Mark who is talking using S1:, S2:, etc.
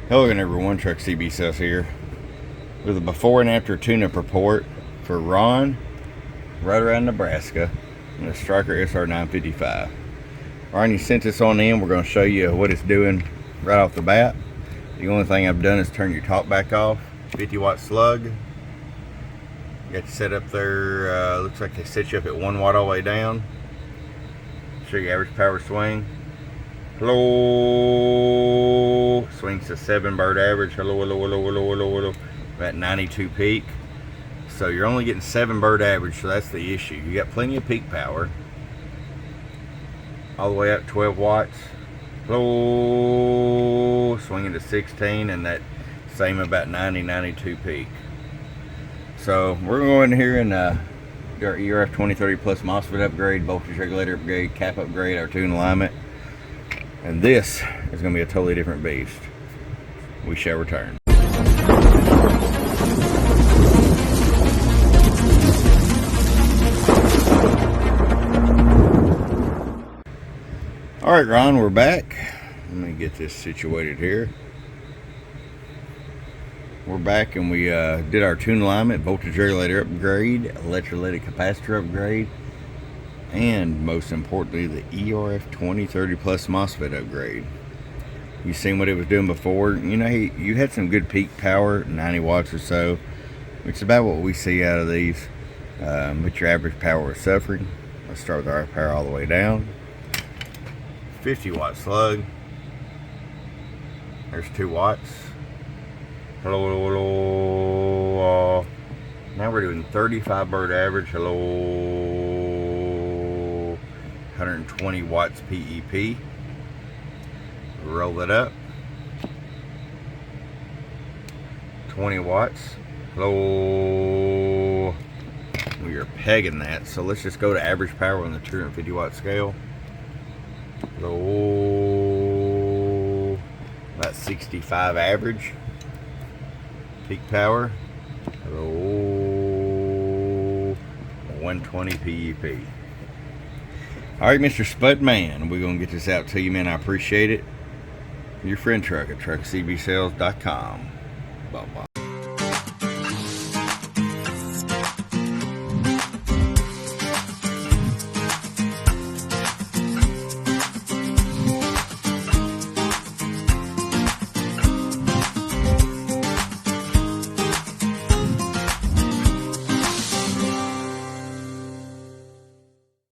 S1: Hello again everyone, Truck CB Sales here with a before and after tune-up report for Ron right around Nebraska and the Stryker SR-955. Ron, you sent this on in. We're going to show you what it's doing right off the bat. The only thing I've done is turn your top back off. 50 watt slug. You got you set up there, looks like they set you up at 1 watt all the way down. Show you average power swing. Hello, swings to 7 bird average. Hello, hello, hello, hello, hello, hello. About 92 peak. So you're only getting 7 bird average, so that's the issue. You got plenty of peak power. All the way up 12 watts. Hello, swinging to 16 and that same about 90, 92 peak. So we're going to go in here and do our ERF 2030 plus MOSFET upgrade, voltage regulator upgrade, cap upgrade, our tune alignment. And this is going to be a totally different beast. We shall return. All right, Ron, we're back. Let me get this situated here. We're back and we did our tune alignment, voltage regulator upgrade, electrolytic capacitor upgrade, and most importantly the ERF 2030 plus MOSFET upgrade. You seen what it was doing before. You know, you had some good peak power, 90 watts or so, which is about what we see out of these, but your average power was suffering. Let's start with our power all the way down. 50 watt slug. There's 2 watts. Hello, hello, hello. Now we're doing 35 bird average. Hello, 120 watts PEP. Roll it up. 20 watts. Hello. We are pegging that. So let's just go to average power on the 250 watt scale. Hello. About 65 average. Peak power. Hello. 120 PEP. Alright, Mr. Spudman, we're going to get this out to you, man. I appreciate it. Your friend Truck at truckcbsales.com. Bye-bye.